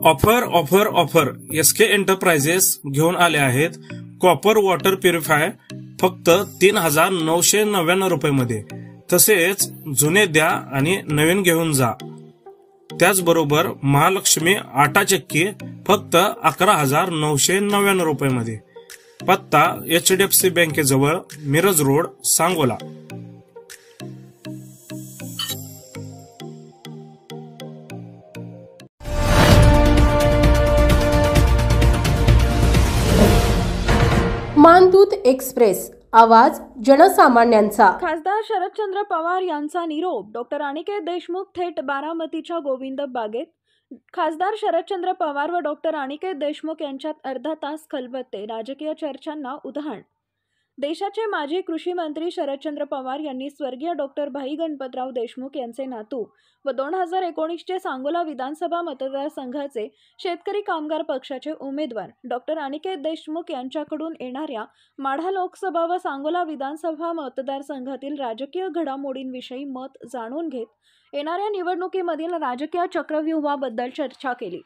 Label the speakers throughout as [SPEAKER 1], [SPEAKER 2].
[SPEAKER 1] Offer offer offer SK enterprises घेऊन आले आहेत कॉपर वॉटर प्युरिफायर फक्त 3,999 रुपये तसेच जुने द्या आणि नवीन घेऊन जा। त्याचबरोबर महालक्ष्मी आटा चक्की फक्त 11,999 रुपये। पत्ता HDFC बँकेजवळ मिरज रोड सांगोला।
[SPEAKER 2] मानदूत एक्सप्रेस, आवाज जनसामान्यांचा।
[SPEAKER 3] खासदार शरदचंद्र पवार यांचा निरोप। डॉक्टर अनिकेत देशमुख थेट बारामतीच्या गोविंद बागेत। खासदार शरदचंद्र पवार व डॉक्टर अनिकेत देशमुख यांच्यात अर्धा तास खलबत्ते, राजकीय चर्चांना उधाण। देशाचे माजी कृषी मंत्री शरदचंद्र पवार यांनी स्वर्गीय डॉक्टर भाई गणपतराव देशमुख यांचे नातू व 2019चे सांगोला विधानसभा मतदारसंघाचे शेतकरी कामगार पक्षाचे उमेदवार डॉक्टर अनिकेत देशमुख यांच्याकडून येणाऱ्या माढा लोकसभा व सांगोला विधानसभा मतदारसंघातील राजकीय घडामोडींविषयी मत जाणून घेत येणाऱ्या निवडणुकीमधील राजकीय चक्रव्यूहाबद्दल चर्चा केली।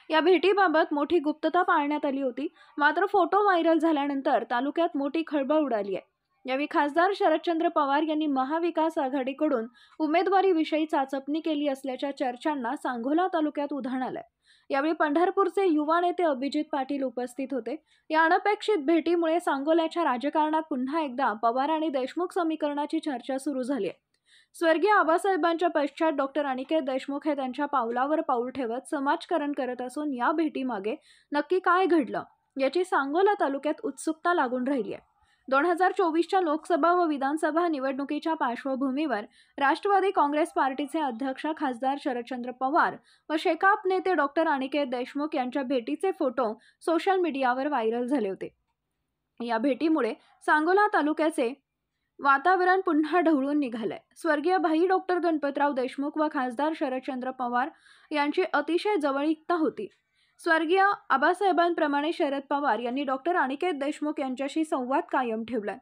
[SPEAKER 3] या भेटीबाबत मोठी गुप्तता पाळण्यात आली होती, मात्र फोटो व्हायरल झाल्यानंतर तालुक्यात मोठी खळबळ उडाली आहे। यावेळी खासदार शरदचंद्र पवार यांनी महाविकास आघाडीकडून उमेदवारीविषयी चाचपणी केली असल्याच्या चर्चांना सांगोला तालुक्यात उधाण आलंय। यावेळी पंढरपूरचे युवा नेते अभिजित पाटील उपस्थित होते। या अनपेक्षित भेटीमुळे सांगोल्याच्या राजकारणात पुन्हा एकदा पवार आणि देशमुख समीकरणाची चर्चा सुरू झाली आहे। स्वर्गीय आबासाहेबांच्या पश्चात डॉक्टर अनिकेत देशमुख हे त्यांच्या पावलावर पाऊल ठेवत समाजकारण करत असून या भेटीमागे नक्की काय घडलं याची सांगोला तालुक्यात उत्सुकता लागून राहिली आहे। 2024च्या लोकसभा व विधानसभा निवडणुकीच्या पार्श्वभूमीवर राष्ट्रवादी काँग्रेस पार्टीचे अध्यक्ष खासदार शरदचंद्र पवार व शेकाप नेते डॉक्टर अनिकेत देशमुख यांच्या भेटीचे फोटो सोशल मीडियावर व्हायरल झाले होते। या भेटीमुळे सांगोला तालुक्याचे वातावरण पुन्हा ढवळून निघालंय। स्वर्गीय भाई डॉक्टर गणपतराव देशमुख व खासदार शरदचंद्र पवार यांची अतिशय जवळीकता होती। स्वर्गीय आबासाहेबांप्रमाणे शरद पवार यांनी डॉक्टर अनिकेत देशमुख यांच्याशी संवाद कायम ठेवलाय।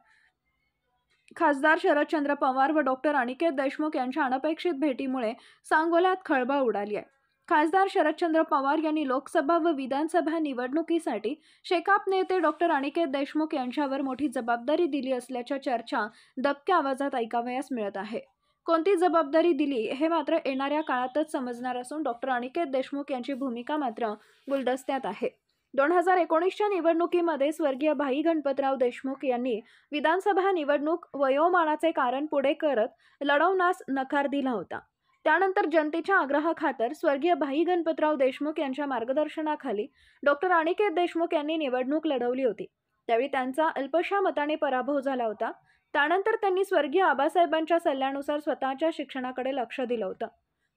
[SPEAKER 3] खासदार शरदचंद्र पवार व डॉक्टर अनिकेत देशमुख यांच्या अनपेक्षित भेटीमुळे सांगोल्यात खळबळ उडाली आहे। खासदार शरदचंद्र पवार यांनी लोकसभा व विधानसभा निवडणुकीसाठी शेकाप नेते डॉक्टर अनिकेत देशमुख यांच्यावर मोठी जबाबदारी दिली असल्याच्या चर्चा दबक्या आवाजात ऐकावयास मिळत आहे। कोणती जबाबदारी दिली हे मात्र येणाऱ्या काळातच समजणार असून डॉक्टर अनिकेत देशमुख यांची भूमिका मात्र गुलदस्त्यात आहे। 2019च्या निवडणुकीमध्ये स्वर्गीय भाई गणपतराव देशमुख यांनी विधानसभा निवडणूक वयोमानाचे कारण पुढे करत लढवण्यास नकार दिला होता। त्यानंतर जनतेच्या आग्रहाखातर स्वर्गीय भाई गणपतराव देशमुख यांच्या मार्गदर्शनाखाली डॉक्टर अनिकेत देशमुख यांनी निवडणूक लढवली होती। त्यावेळी त्यांचा अल्पशा मताने पराभव झाला होता। त्यानंतर त्यांनी स्वर्गीय आबासाहेबांच्या सल्ल्यानुसार स्वतःच्या शिक्षणाकडे लक्ष दिलं होतं।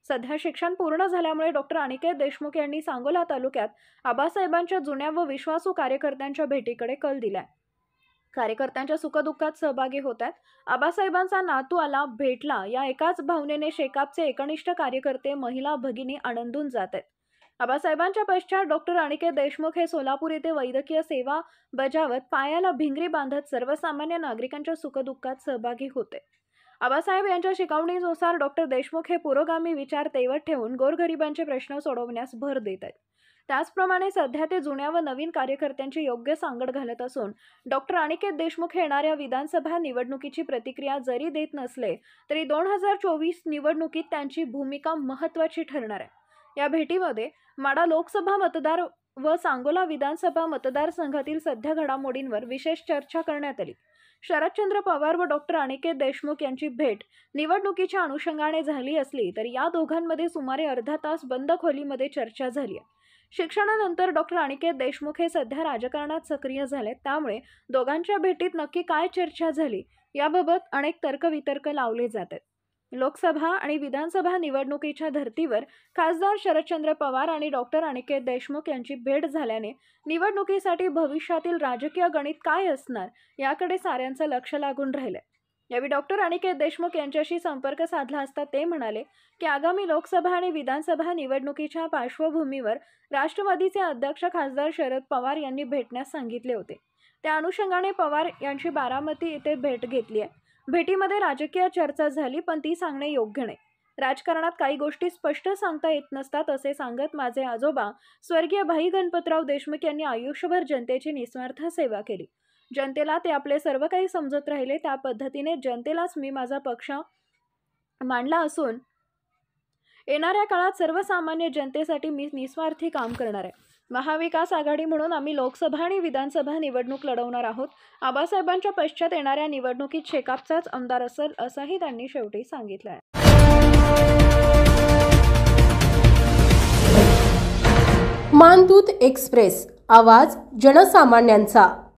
[SPEAKER 3] सध्या शिक्षण पूर्ण झाल्यामुळे डॉक्टर अनिकेत देशमुख यांनी सांगोला तालुक्यात आबासाहेबांच्या जुन्या व विश्वासू कार्यकर्त्यांच्या भेटीकडे कल दिलाय। कार्यकर्त्यांच्या सुखदुःखात सहभागी होत आहेत। आबासाहेबांचा नातू आला, भेटला या एकाच भावनेने शेकापचे एकनिष्ठ कार्यकर्ते, महिला भगिनी आनंदून जात आहेत। आबासाहेबांच्या पश्चात डॉक्टर अनिकेत देशमुख हे सोलापूर येथे वैद्यकीय सेवा बजावत पायाला भिंगरी बांधत सर्वसामान्य नागरिकांच्या सुखदुःखात सहभागी होते। आबासाहेब यांच्या शिकवणीनुसार डॉक्टर देशमुख हे पुरोगामी विचार तेवत ठेवून गोरगरिबांचे प्रश्न सोडवण्यास भर देत आहेत। त्याचप्रमाणे सध्या ते जुन्या व नवीन कार्यकर्त्यांची योग्य सांगड घालत असून डॉक्टर अनिकेत देशमुख येणाऱ्या विधानसभा निवडणुकीची प्रतिक्रिया जरी देत नसले तरी 2024 निवडणुकीत त्यांची भूमिका महत्त्वाची ठरणार आहे। या भेटीमध्ये माढा लोकसभा मतदार व सांगोला विधानसभा मतदारसंघातील सध्या घडामोडींवर विशेष चर्चा करण्यात आली। शरदचंद्र पवार व डॉक्टर अनिकेत देशमुख यांची भेट निवडणुकीच्या अनुषंगाने झाली असली तरी या दोघांमध्ये सुमारे अर्धा तास बंद खोलीमध्ये चर्चा झाली आहे। शिक्षणानंतर डॉक्टर अनिकेत देशमुख हे सध्या राजकारणात सक्रिय झाले, त्यामुळे दोघांच्या भेटीत नक्की काय चर्चा झाली याबाबत अनेक तर्कवितर्क लावले जातात। लोकसभा आणि विधानसभा निवडणुकीच्या धर्तीवर खासदार शरदचंद्र पवार आणि डॉक्टर अनिकेत देशमुख यांची भेट झाल्याने निवडणुकीसाठी भविष्यातील राजकीय गणित काय असणार याकडे साऱ्यांचं लक्ष लागून राहिलंय। यावेळी डॉक्टर अनिकेत देशमुख यांच्याशी संपर्क साधला असता ते म्हणाले की आगामी लोकसभा आणि विधानसभा निवडणुकीच्या पार्श्वभूमीवर राष्ट्रवादीचे अध्यक्ष खासदार शरद पवार यांनी भेटण्यास सांगितले होते। त्या अनुषंगाने पवार यांची बारामती येथे भेट घेतली आहे। भेटीमध्ये राजकीय चर्चा झाली, पण ती सांगणे योग्य नाही। राजकारणात काही गोष्टी स्पष्ट सांगता येत नसतात असे सांगत माझे आजोबा स्वर्गीय भाई गणपतराव देशमुख यांनी आयुष्यभर जनतेची निस्वार्थ सेवा केली. जनतेला ते आपले सर्व काही समजत राहिले. त्या पद्धतीने जनतेलाच मी माझा पक्ष मांडला असून येणाऱ्या काळात सर्वसामान्य जनतेसाठी मी निस्वार्थी काम करणार आहे. महाविकास आघाडी म्हणून आम्ही लोकसभा आणि विधानसभा निवडणूक लढवणार आहोत. आबासाहेबांच्या पश्चात येणाऱ्या निवडणुकीत शेकापचाच आमदार असेल असंही त्यांनी शेवटी सांगितलं आहे.
[SPEAKER 2] मानदूत एक्सप्रेस, आवाज जनसामान्यांचा.